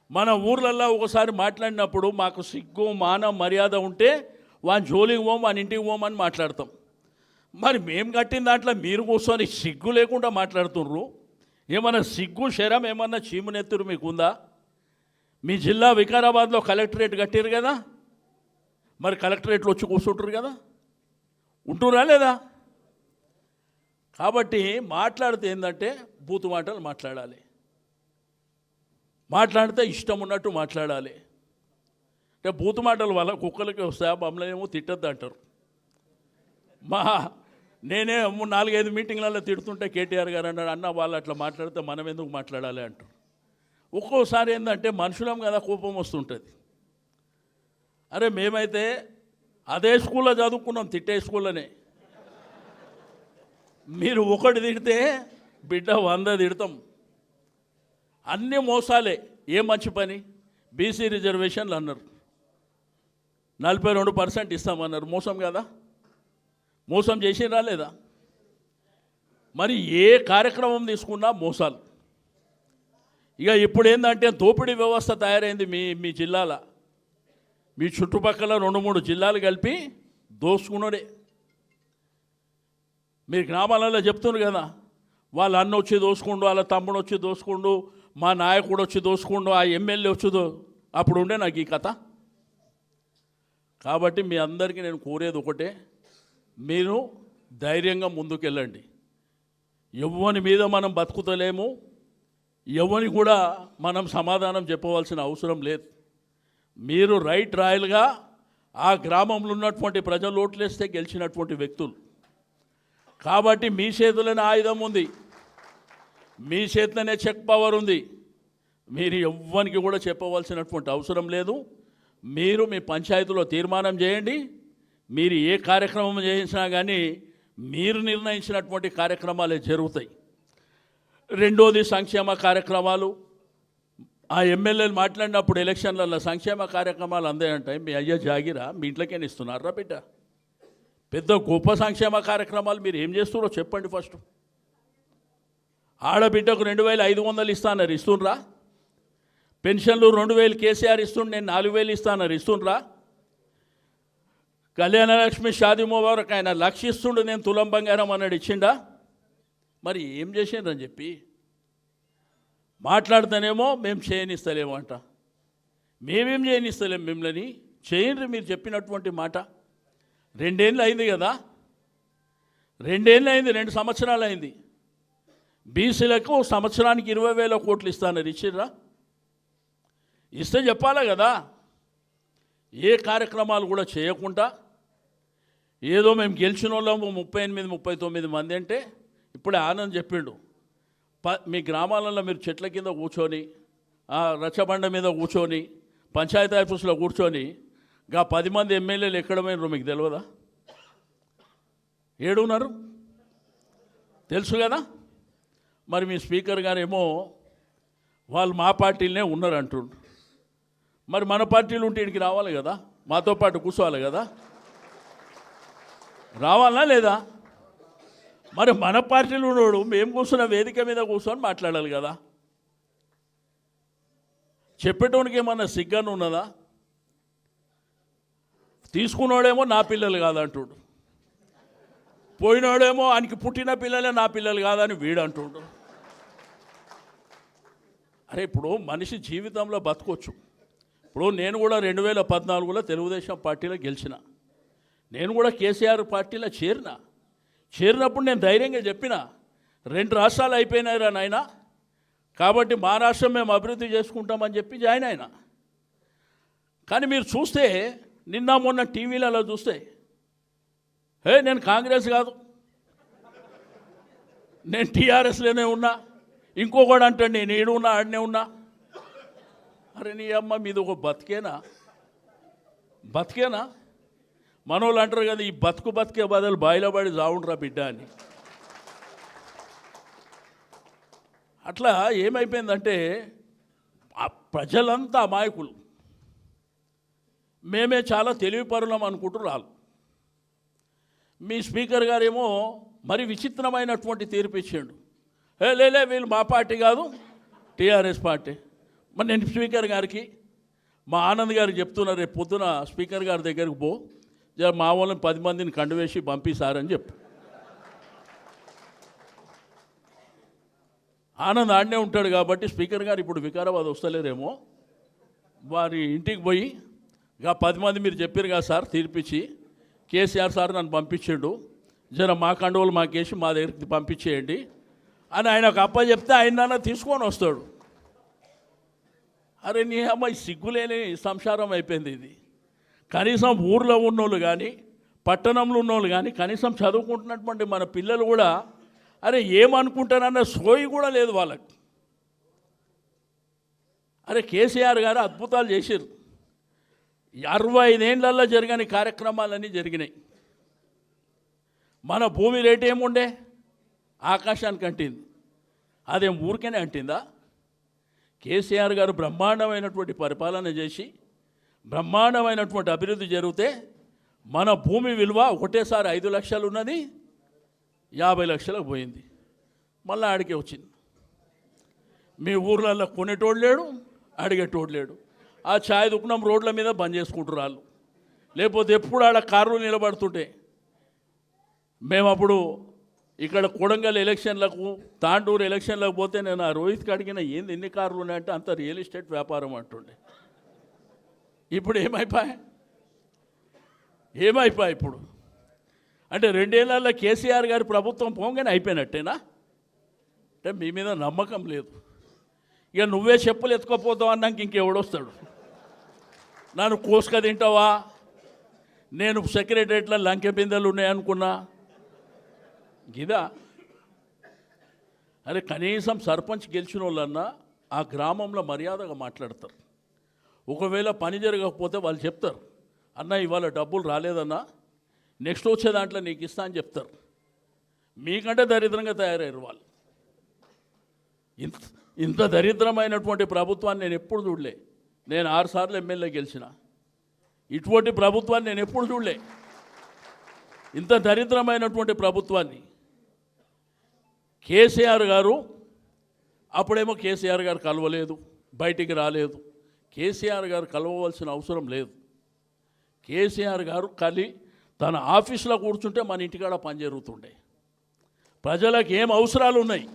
మన ఊర్లల్లో ఒకసారి మాట్లాడినప్పుడు మాకు సిగ్గు మానం మర్యాద ఉంటే వాని జోలికి పోం వాని ఇంటికి పోమని మాట్లాడతాం. మరి మేము కట్టిన దాంట్లో మీరు కూర్చొని సిగ్గు లేకుండా మాట్లాడుతుర్రు. ఏమన్నా సిగ్గు శరం ఏమన్నా చీమునెత్తురు మీకుందా? మీ జిల్లా వికారాబాద్లో కలెక్టరేట్ కట్టారు కదా, మరి కలెక్టరేట్లో వచ్చి కూర్చుంటారు కదా, ఉంటురా లేదా? కాబట్టి మాట్లాడితే ఏంటంటే బూతు మాటలు మాట్లాడాలి, మాట్లాడితే ఇష్టం ఉన్నట్టు మాట్లాడాలి. అంటే బూతు మాటల వల్ల కుక్కలకి వస్తాయా, మమ్మల్ని ఏమో తిట్టద్దు అంటారు. నేనే 4-5 మీటింగ్లలో తిడుతుంటే కేటీఆర్ గారు అన్నాడు, అన్న వాళ్ళు అట్లా మాట్లాడితే మనం ఎందుకు మాట్లాడాలి అంటారు. ఒక్కోసారి ఏంటంటే మనుషులం కదా, కోపం వస్తుంటుంది. అరే మేమైతే అదే స్కూల్లో చదువుకున్నాం, తిట్టే స్కూల్లోనే. మీరు ఒకటి తిడితే బిడ్డ 100 తిడతాం. అన్నీ మోసాలే. ఏ మంచి పని? బీసీ రిజర్వేషన్లు అన్నారు, 42% ఇస్తామన్నారు. మోసం కదా? మోసం చేసిరా లేదా? మరి ఏ కార్యక్రమం తీసుకున్నా మోసాలు. ఇక ఇప్పుడు ఏంటంటే దోపిడీ వ్యవస్థ తయారైంది మీ జిల్లాల. మీ చుట్టుపక్కల 2-3 జిల్లాలు కలిపి దోసుకున్నాడే. మీరు గ్రామాలలో చెప్తున్నారు కదా, వాళ్ళ అన్న వచ్చి దోసుకుండు, వాళ్ళ తమ్ముడు వచ్చి దోసుకుండు, మా నాయకుడు వచ్చి దోసుకుండు, ఆ ఎమ్మెల్యే వచ్చి అప్పుడు ఉండే నాకు ఈ కథ. కాబట్టి మీ అందరికీ నేను కోరేది ఒకటే, మీరు ధైర్యంగా ముందుకెళ్ళండి. ఎవ్వని మీద మనం బతుకుతలేము, ఎవని కూడా మనం సమాధానం చెప్పవలసిన అవసరం లేదు. మీరు రైట్ రాయల్గా ఆ గ్రామంలో ఉన్నటువంటి ప్రజలు ఓట్లేస్తే గెలిచినటువంటి వ్యక్తులు. కాబట్టి మీ చేతిలోనే ఆయుధం ఉంది, మీ చేతిలోనే చెక్ పవర్ ఉంది. మీరు ఎవ్వరికి కూడా చెప్పవలసినటువంటి అవసరం లేదు. మీరు మీ పంచాయతీలో తీర్మానం చేయండి. మీరు ఏ కార్యక్రమం చేయించినా కానీ మీరు నిర్ణయించినటువంటి కార్యక్రమాలే జరుగుతాయి. రెండోది సంక్షేమ కార్యక్రమాలు. ఆ ఎమ్మెల్యేలు మాట్లాడినప్పుడు ఎలక్షన్లలో సంక్షేమ కార్యక్రమాలు అందాయంటాయి. మీ అయ్య జాగిరా మీ ఇంట్లోకే ఇస్తున్నారా బిడ్డ? పెద్ద గొప్ప సంక్షేమ కార్యక్రమాలు మీరు ఏం చేస్తున్నారో చెప్పండి ఫస్ట్. ఆడబిడ్డకు 2500 ఇస్తానన్నారు, ఇస్తుండ్రా? పెన్షన్లు 2000 కేసీఆర్ ఇస్తుండే, నేను 4000 ఇస్తానన్నారు, ఇస్తుండ్రా? కళ్యాణలక్ష్మి షాదీ ముబారక్ ఆయన 1,00,000 ఇస్తుండే, నేను తులం బంగారం అన్నాడు, ఇచ్చిండా? మరి ఏం చేసిండ్రని చెప్పి మాట్లాడితేనేమో మేము చేయనిస్తలేము అంట. మేమేం చేయనిస్తలేము, మిమ్మల్ని చేయండి మీరు చెప్పినటువంటి మాట. 2 ఏళ్ళు అయింది కదా, 2 ఏళ్ళు అయింది, 2 సంవత్సరాలు అయింది. బీసీలకు సంవత్సరానికి 20,000 కోట్లు ఇస్తానన్నారు, ఇచ్చిర్రా? ఇస్తే చెప్పాలా కదా. ఏ కార్యక్రమాలు కూడా చేయకుండా ఏదో మేము గెలిచిన వాళ్ళము 38-39 మంది అంటే ఇప్పుడే ఆనంద్ చెప్పిండు. మీ గ్రామాలలో మీరు చెట్ల కింద కూర్చొని, రచ్చబండ మీద కూర్చొని, పంచాయతీ ఆఫీసులో కూర్చొని గా 10 మంది ఎమ్మెల్యేలు ఎక్కడమైనరు మీకు తెలియదా? ఏడున్నారు తెలుసు కదా. మరి మీ స్పీకర్ గారు ఏమో వాళ్ళు మా పార్టీలనే ఉన్నారు అంటుండ్రు. మరి మన పార్టీలు ఉంటే ఇక్కడికి రావాలి కదా, మాతో పాటు కూర్చోవాలి కదా, రావాలా లేదా? మరి మన పార్టీలు ఉన్నాడు మేము కూర్చున్న వేదిక మీద కూర్చొని మాట్లాడాలి కదా. చెప్పేటోనికి ఏమన్నా సిగ్గాను ఉన్నదా? తీసుకున్నాడేమో నా పిల్లలు కాదంటుడు, పోయినాడేమో ఆయనకి పుట్టిన పిల్లలే నా పిల్లలు కాదని వీడు అంటుడు. అరే ఇప్పుడు మనిషి జీవితంలో బతకొచ్చు. ఇప్పుడు నేను కూడా 2014లో తెలుగుదేశం పార్టీలో గెలిచిన, నేను కూడా కేసీఆర్ పార్టీలో చేరినప్పుడు నేను ధైర్యంగా చెప్పిన 2 రాష్ట్రాలు అయిపోయినాయిరా నాయన, కాబట్టి మా రాష్ట్రం మేము అభివృద్ధి చేసుకుంటామని చెప్పి జాయిన్ అయినా. కానీ మీరు చూస్తే నిన్న మొన్న టీవీలలో చూస్తే నేను కాంగ్రెస్ కాదు, నేను టీఆర్ఎస్లోనే ఉన్నా, ఇంకొకడు అంటాడు నేను ఏడు ఉన్నా ఆడనే ఉన్నా. అరే నీ అమ్మ మీది ఒక బతికేనా? మనోళ్ళు అంటారు కదా, ఈ బతికే బదులు బాయిలో పడి జావుండ్రా బిడ్డ అని. అట్లా ఏమైపోయిందంటే ఆ ప్రజలంతా అమాయకులు, మేమే చాలా తెలివిపరులం అనుకుంటున్నారు. మీ స్పీకర్ గారేమో మరి విచిత్రమైనటువంటి తీర్పు ఇచ్చాడు. లే వీళ్ళు మా పార్టీ కాదు టీఆర్ఎస్ పార్టీ. మరి నేను స్పీకర్ గారికి మా ఆనంద్ గారికి చెప్తున్నా, రేపు పొద్దున స్పీకర్ గారి దగ్గరికి పో, మా వాళ్ళని 10 మందిని కండువేసి పంపిస్తారని చెప్పు. ఆనంద్ ఆడనే ఉంటాడు కాబట్టి స్పీకర్ గారు ఇప్పుడు వికారాబాద్ వస్తలేరేమో, వారి ఇంటికి పోయి ఇక 10 మంది మీరు చెప్పారు కదా సార్ తీర్పిచ్చి, కేసీఆర్ సార్ నన్ను పంపించాడు, జర మా కండువలు మాకేసి మా దగ్గరికి పంపించేయండి అని ఆయనకు అప్ప చెప్తే ఆయన తీసుకొని వస్తాడు. అరే నీ అమ్మాయి సిగ్గులేని సంసారం అయిపోయింది ఇది. కనీసం ఊర్లో ఉన్నోళ్ళు కానీ పట్టణంలో ఉన్నోళ్ళు కానీ కనీసం చదువుకుంటున్నటువంటి మన పిల్లలు కూడా అరే ఏమనుకుంటారన్న సోయి కూడా లేదు వాళ్ళకు. అరే కేసీఆర్ గారు అద్భుతాలు చేశారు. 65 ఏళ్ళల్లో జరగని కార్యక్రమాలన్నీ జరిగినాయి. మన భూమి రేటు ఏముండే, ఆకాశానికి అంటింది. అదేం ఊరికేనే అంటిందా? కేసీఆర్ గారు బ్రహ్మాండమైనటువంటి పరిపాలన చేసి బ్రహ్మాండమైనటువంటి అభివృద్ధి జరిగితే మన భూమి విలువ ఒకటేసారి 5 లక్షలు ఉన్నది 50 లక్షలకు పోయింది. మళ్ళీ ఆడికే వచ్చింది. మీ ఊర్లలో కొనేటోడు లేడు, అడిగేటోడు లేడు. ఆ ఛాయ్ దుకాణం రోడ్ల మీద బంద్ చేసుకుంటారు వాళ్ళు. లేకపోతే ఎప్పుడు ఆడ కార్లు నిలబడుతుంటే మేము అప్పుడు ఇక్కడ కొడంగల్ ఎలక్షన్లకు తాండూరు ఎలక్షన్లకు పోతే నేను ఆ రోహిత్కి అడిగిన ఏంది ఎన్ని కార్లు ఉన్నాయంటే అంత రియల్ ఎస్టేట్ వ్యాపారం అంటుండే. ఇప్పుడు ఏమైపోయి ఇప్పుడు అంటే 2 ఏళ్ళల్లో కేసీఆర్ గారి ప్రభుత్వం పోగానే అయిపోయినట్టేనా? అంటే మీ మీద నమ్మకం లేదు. ఇక నువ్వే చెప్పులు ఎత్తుకోపోతావు అన్నాక ఇంకెవడొస్తాడు? నన్ను కోసుక తింటావా, నేను సెక్రటరియట్లో లంకె బిందెలు ఉన్నాయనుకున్నా గిదా? అరే కనీసం సర్పంచ్ గెలిచిన వాళ్ళన్నా ఆ గ్రామంలో మర్యాదగా మాట్లాడతారు. ఒకవేళ పని జరగకపోతే వాళ్ళు చెప్తారు, అన్న ఇవాళ డబ్బులు రాలేదన్నా, నెక్స్ట్ వచ్చే దాంట్లో నీకు ఇస్తా అని చెప్తారు. మీకంటే దరిద్రంగా తయారయ్యారు వాళ్ళు. ఇంత దరిద్రమైనటువంటి ప్రభుత్వాన్ని నేను ఎప్పుడు చూడలే. నేను 6 సార్లు ఎమ్మెల్యే గెలిచిన. ఇటువంటి ప్రభుత్వాన్ని నేను ఎప్పుడు చూడలే. ఇంత దరిద్రమైనటువంటి ప్రభుత్వాన్ని కేసీఆర్ గారు, అప్పుడేమో కేసీఆర్ గారు కలవలేదు, బయటికి రాలేదు. కేసీఆర్ గారు కలవవలసిన అవసరం లేదు. కేసీఆర్ గారు తన ఆఫీసులో కూర్చుంటే మన ఇంటికాడ పని జరుగుతుండే. ప్రజలకు ఏం అవసరాలు ఉన్నాయి,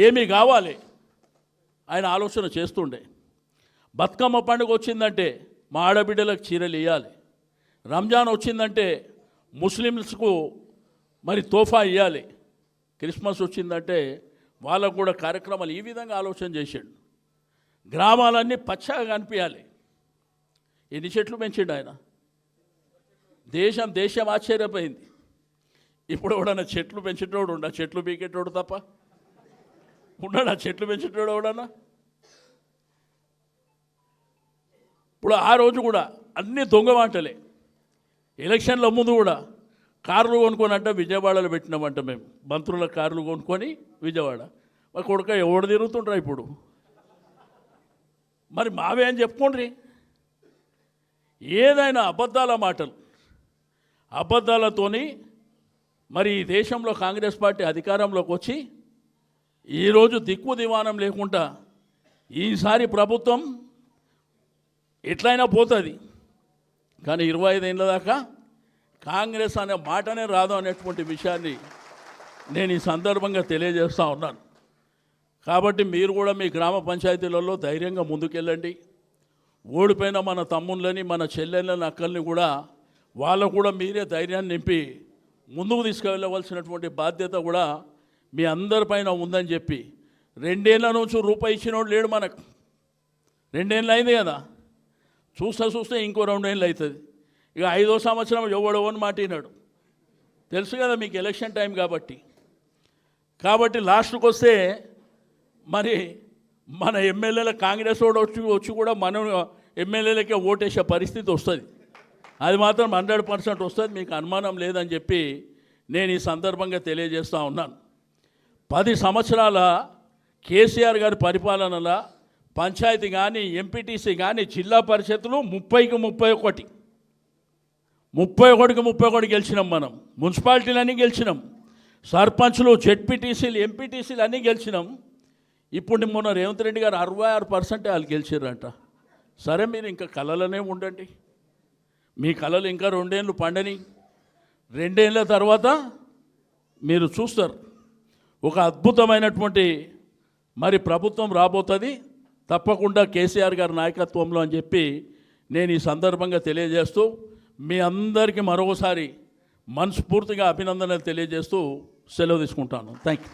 ఏమి కావాలి ఆయన ఆలోచన చేస్తుండే. బతుకమ్మ పండుగ వచ్చిందంటే మా ఆడబిడ్డలకు చీరలు ఇవ్వాలి, రంజాన్ వచ్చిందంటే ముస్లిమ్స్కు మరి తోఫా ఇవ్వాలి, క్రిస్మస్ వచ్చిందంటే వాళ్ళకు కూడా కార్యక్రమాలు ఈ విధంగా ఆలోచన చేసాడు. గ్రామాలన్నీ పచ్చగా కనిపించాలి. ఎన్ని చెట్లు పెంచాడు ఆయన? దేశం ఆశ్చర్యపోయింది. ఇప్పుడు ఎవడన్నా చెట్లు పెంచేటోడు ఉండా? చెట్లు పీకేటోడు తప్ప ఉన్నాడా? చెట్లు పెంచేటోడు ఎవడన్నా? ఇప్పుడు ఆ రోజు కూడా అన్ని దొంగ మాటలే. ఎలక్షన్ల ముందు కూడా కార్లు కొనుక్కొని అంటే విజయవాడలో పెట్టినామంట మేము. మంత్రుల కార్లు కొనుక్కొని విజయవాడ. మా కొడుక ఎవడు తిరుగుతుండ్రా ఇప్పుడు? మరి మావే అని చెప్పుకోండి. ఏదైనా అబద్ధాల మాటలు, అబద్ధాలతోని మరి ఈ దేశంలో కాంగ్రెస్ పార్టీ అధికారంలోకి వచ్చి ఈరోజు దిక్కు దివానం లేకుండా ఈసారి ప్రభుత్వం ఎట్లయినా పోతుంది. కానీ 25 ఏళ్ళ దాకా కాంగ్రెస్ అనే మాటనే రాదు అనేటువంటి విషయాన్ని నేను ఈ సందర్భంగా తెలియజేస్తూ ఉన్నాను. కాబట్టి మీరు కూడా మీ గ్రామ పంచాయతీలలో ధైర్యంగా ముందుకెళ్ళండి. ఓడిపోయిన మన తమ్ముళ్ళని, మన చెల్లెళ్ళని, అక్కల్ని కూడా వాళ్ళకు కూడా మీరే ధైర్యాన్ని నింపి ముందుకు తీసుకువెళ్ళవలసినటువంటి బాధ్యత కూడా మీ అందరిపైన ఉందని చెప్పి, 2 ఏళ్ళ నుంచి రూపాయి ఇచ్చినోడు లేడు మనకు. 2 ఏళ్ళు అయింది కదా, చూస్తే ఇంకో 2 ఏళ్ళు అవుతుంది. ఇక 5వ సంవత్సరం ఎవడవని మాటినాడు. తెలుసు కదా మీకు ఎలక్షన్ టైం కాబట్టి లాస్ట్కి వస్తే మరి మన ఎమ్మెల్యేల కాంగ్రెస్ వాడు వచ్చి కూడా మనం ఎమ్మెల్యేలకే ఓటేసే పరిస్థితి వస్తుంది. అది మాత్రం 100% వస్తుంది, మీకు అనుమానం లేదని చెప్పి నేను ఈ సందర్భంగా తెలియజేస్తూ ఉన్నాను. 10 సంవత్సరాల కేసీఆర్ గారి పరిపాలనలో పంచాయతీ కానీ, ఎంపీటీసీ కానీ, జిల్లా పరిషత్తులు 30కి 31 గెలిచినాం మనం. మున్సిపాలిటీలు అన్నీ గెలిచినాం. సర్పంచ్లు, జెడ్పీటీసీలు, ఎంపీటీసీలు అన్నీ గెలిచినాం. ఇప్పుడు మొన్న రేవంత్ రెడ్డి గారు 66% వాళ్ళు గెలిచారంట. సరే మీరు ఇంకా కళలనే ఉండండి, మీ కళలు ఇంకా 2 ఏళ్ళు పండని, 2 ఏళ్ళ తర్వాత మీరు చూస్తారు ఒక అద్భుతమైనటువంటి మరి ప్రభుత్వం రాబోతుంది తప్పకుండా కేసీఆర్ గారి నాయకత్వంలో అని చెప్పి నేను ఈ సందర్భంగా తెలియజేస్తూ మీ అందరికీ మరొకసారి మనస్ఫూర్తిగా అభినందనలు తెలియజేస్తూ సెలవు తీసుకుంటాను. Thank you.